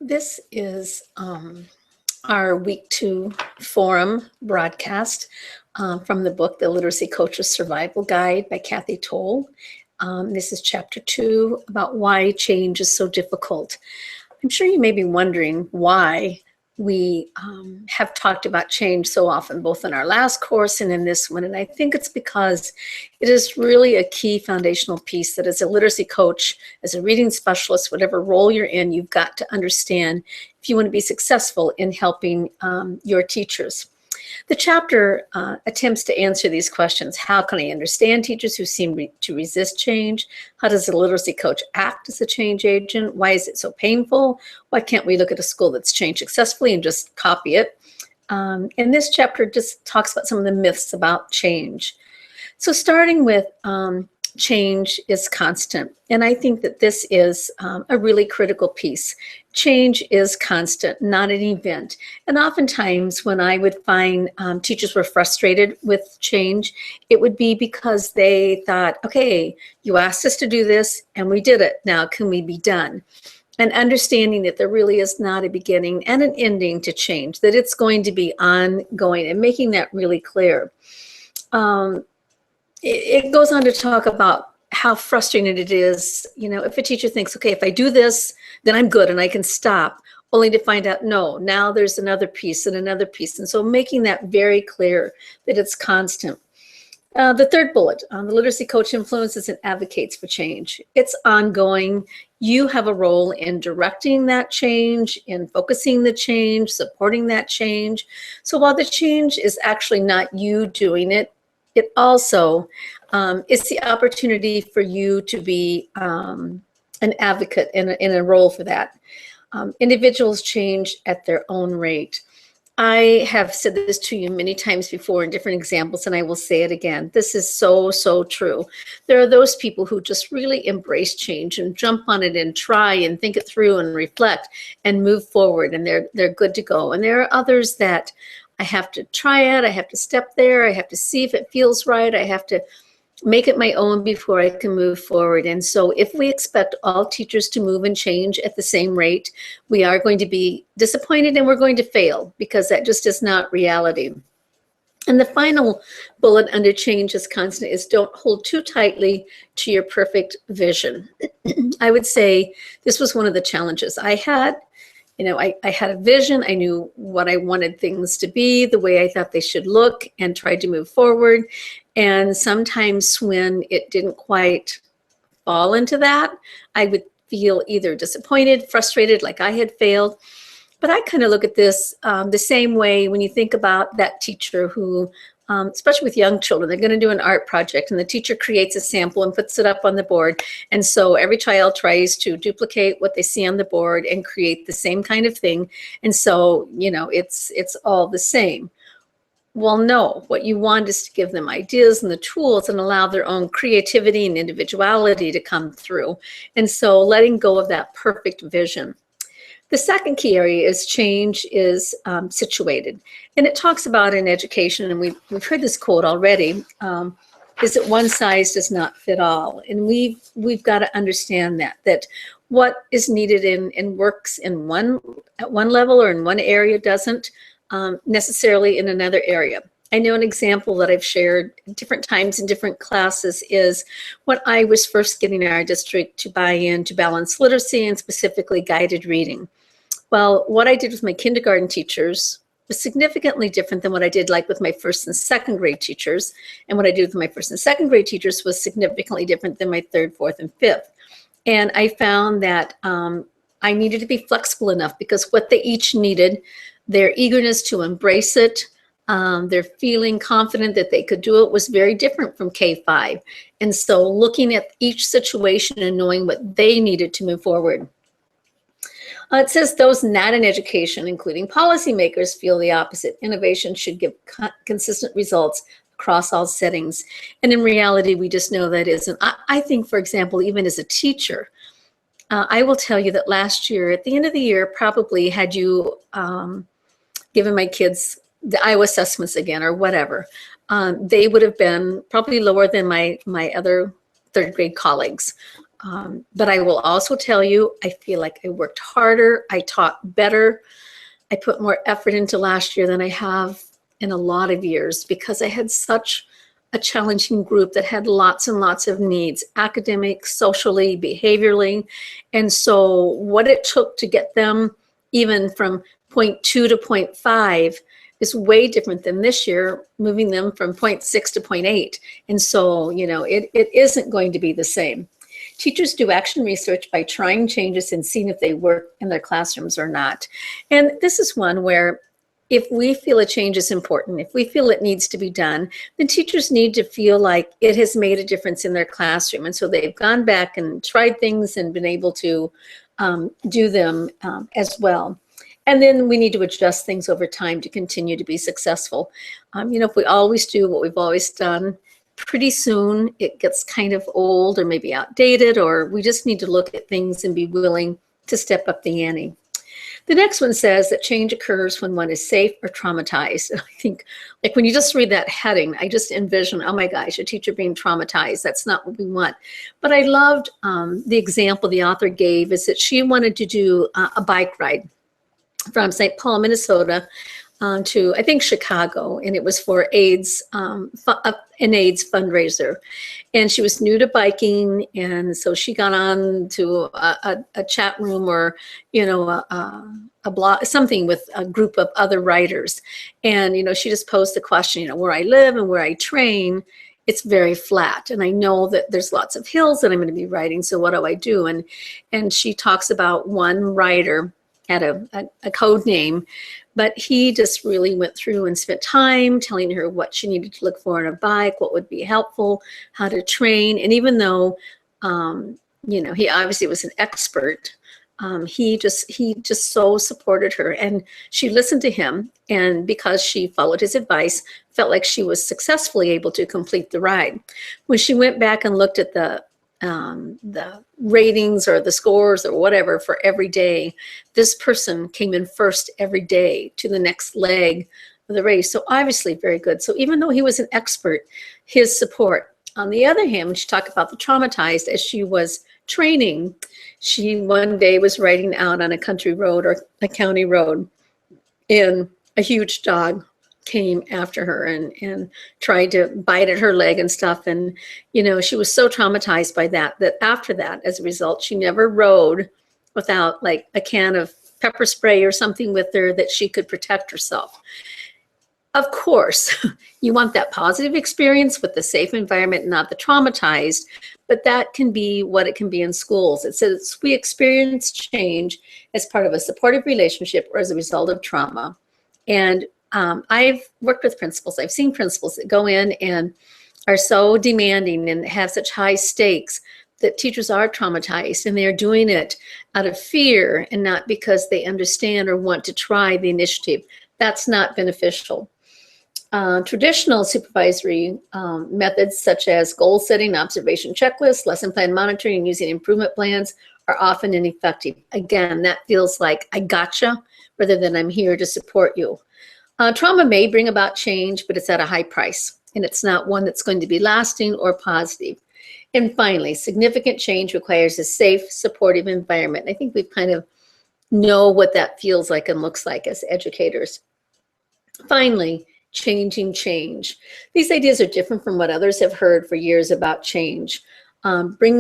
This is our week 2 forum broadcast from the book, The Literacy Coach's Survival Guide by Kathy Toll. This is chapter 2 about why change is so difficult. I'm sure you may be wondering why we have talked about change so often, both in our last course and in this one. And I think it's because it is really a key foundational piece that as a literacy coach, as a reading specialist, whatever role you're in, you've got to understand if you want to be successful in helping your teachers. The chapter attempts to answer these questions. How can I understand teachers who seem to resist change? How does a literacy coach act as a change agent? Why is it so painful? Why can't we look at a school that's changed successfully and just copy it? And this chapter just talks about some of the myths about change. So starting with change is constant. And I think that this is a really critical piece. Change is constant, not an event. And oftentimes when I would find teachers were frustrated with change, it would be because they thought, okay, you asked us to do this and we did it. Now can we be done? And understanding that there really is not a beginning and an ending to change, that it's going to be ongoing, and making that really clear. It goes on to talk about how frustrating it is, if a teacher thinks, okay, if I do this, then I'm good and I can stop, only to find out, no, now there's another piece and another piece. And so making that very clear that it's constant. The third bullet, the literacy coach influences and advocates for change. It's ongoing. You have a role in directing that change, in focusing the change, supporting that change. So while the change is actually not you doing it, it also is the opportunity for you to be an advocate in a role for that. Individuals change at their own rate. I have said this to you many times before in different examples, and I will say it again. This is so, so true. There are those people who just really embrace change and jump on it and try and think it through and reflect and move forward, and they're good to go. And there are others that I have to try it, I have to step there, I have to see if it feels right, I have to make it my own before I can move forward. And so if we expect all teachers to move and change at the same rate, we are going to be disappointed and we're going to fail, because that just is not reality. And the final bullet under change is constant is don't hold too tightly to your perfect vision. I would say this was one of the challenges I had. I had a vision. I knew what I wanted things to be, the way I thought they should look, and tried to move forward. And sometimes when it didn't quite fall into that, I would feel either disappointed, frustrated, like I had failed. But I kind of look at this the same way when you think about that teacher who, especially with young children, they're going to do an art project and the teacher creates a sample and puts it up on the board. And so every child tries to duplicate what they see on the board and create the same kind of thing. And so, it's all the same. Well, no, what you want is to give them ideas and the tools and allow their own creativity and individuality to come through. And so letting go of that perfect vision. The second key area is change is situated. And it talks about in education, and we've heard this quote already, is that one size does not fit all. And we've got to understand that what is needed and works at one level or in one area doesn't necessarily in another area. I know an example that I've shared different times in different classes is when I was first getting our district to buy into balanced literacy and specifically guided reading. Well, what I did with my kindergarten teachers was significantly different than what I did like with my first and second grade teachers. And what I did with my first and second grade teachers was significantly different than my third, fourth, and fifth. And I found that I needed to be flexible enough, because what they each needed, their eagerness to embrace it, their feeling confident that they could do it, was very different from K-5. And so looking at each situation and knowing what they needed to move forward. It says those not in education, including policymakers, feel the opposite. Innovation should give consistent results across all settings. And in reality, we just know that isn't. I think, for example, even as a teacher, I will tell you that last year, at the end of the year, probably had you given my kids the Iowa assessments again or whatever, they would have been probably lower than my other third grade colleagues. But I will also tell you, I feel like I worked harder, I taught better, I put more effort into last year than I have in a lot of years because I had such a challenging group that had lots and lots of needs, academic, socially, behaviorally. And so what it took to get them even from point 2 to point 5 is way different than this year, moving them from point 6 to point 8. And so, it isn't going to be the same. Teachers do action research by trying changes and seeing if they work in their classrooms or not. And this is one where if we feel a change is important, if we feel it needs to be done, then teachers need to feel like it has made a difference in their classroom. And so they've gone back and tried things and been able to do them as well. And then we need to adjust things over time to continue to be successful. If we always do what we've always done, pretty soon it gets kind of old or maybe outdated, or we just need to look at things and be willing to step up the ante. The next one says that change occurs when one is safe or traumatized. I think, like, when you just read that heading, I just envision, oh my gosh, a teacher being traumatized. That's not what we want. But I loved the example the author gave is that she wanted to do a bike ride from St. Paul, Minnesota, to, I think, Chicago, and it was for AIDS, an AIDS fundraiser. And she was new to biking, and so she got on to a chat room or, a blog, something with a group of other writers. And, she just posed the question, where I live and where I train, it's very flat. And I know that there's lots of hills that I'm going to be riding, so what do I do? And she talks about one writer had a code name, but he just really went through and spent time telling her what she needed to look for in a bike, what would be helpful, how to train. And even though, he obviously was an expert, he just so supported her, and she listened to him. And because she followed his advice, felt like she was successfully able to complete the ride. When she went back and looked at the ratings or the scores or whatever for every day, this person came in first every day to the next leg of the race. So obviously very good. So even though he was an expert, his support. On the other hand, when she talked about the traumatized, as she was training, she one day was riding out on a country road or a county road, and a huge dog came after her and tried to bite at her leg and stuff. And, she was so traumatized by that after that, as a result, she never rode without like a can of pepper spray or something with her that she could protect herself. Of course, you want that positive experience with the safe environment, not the traumatized, but that can be what it can be in schools. It says we experience change as part of a supportive relationship or as a result of trauma. And I've worked with principals. I've seen principals that go in and are so demanding and have such high stakes that teachers are traumatized, and they're doing it out of fear and not because they understand or want to try the initiative. That's not beneficial. Traditional supervisory methods such as goal setting, observation checklists, lesson plan monitoring, and using improvement plans are often ineffective. Again, that feels like I gotcha rather than I'm here to support you. Trauma may bring about change, but it's at a high price, and it's not one that's going to be lasting or positive. And finally, significant change requires a safe, supportive environment. I think we kind of know what that feels like and looks like as educators. Finally, changing change. These ideas are different from what others have heard for years about change. Bring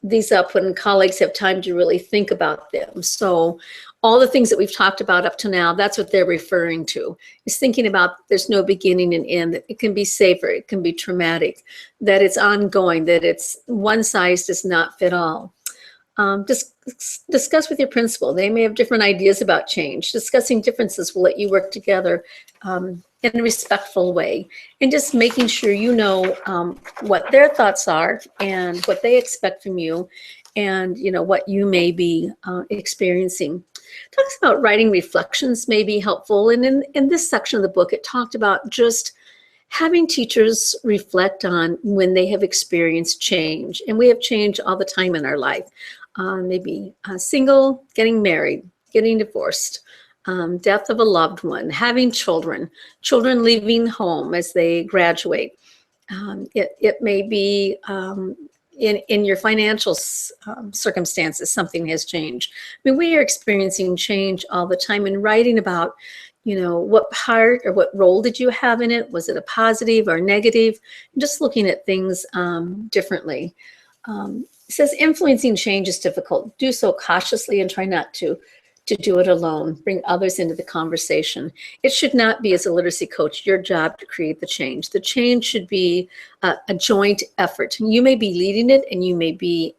these up when colleagues have time to really think about them. So all the things that we've talked about up to now, that's what they're referring to, is thinking about there's no beginning and end, that it can be safer, it can be traumatic, that it's ongoing, that it's one size does not fit all. Discuss with your principal. They may have different ideas about change. Discussing differences will let you work together in a respectful way, and just making sure you know what their thoughts are and what they expect from you, and what you may be experiencing. Talks about writing reflections may be helpful, and in this section of the book, it talked about just having teachers reflect on when they have experienced change, and we have change all the time in our life. Maybe single, getting married, getting divorced, death of a loved one, having children leaving home as they graduate. It may be in your financial circumstances, something has changed. I mean, we are experiencing change all the time, and writing about, what part or what role did you have in it? Was it a positive or negative? Just looking at things differently. It says influencing change is difficult. Do so cautiously and try not to do it alone. Bring others into the conversation. It should not be, as a literacy coach, your job to create the change. The change should be a joint effort. You may be leading it and you may be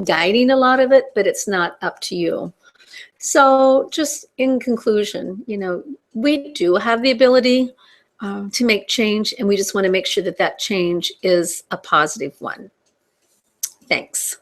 guiding a lot of it, but it's not up to you. So just in conclusion, we do have the ability to make change, and we just want to make sure that that change is a positive one. Thanks.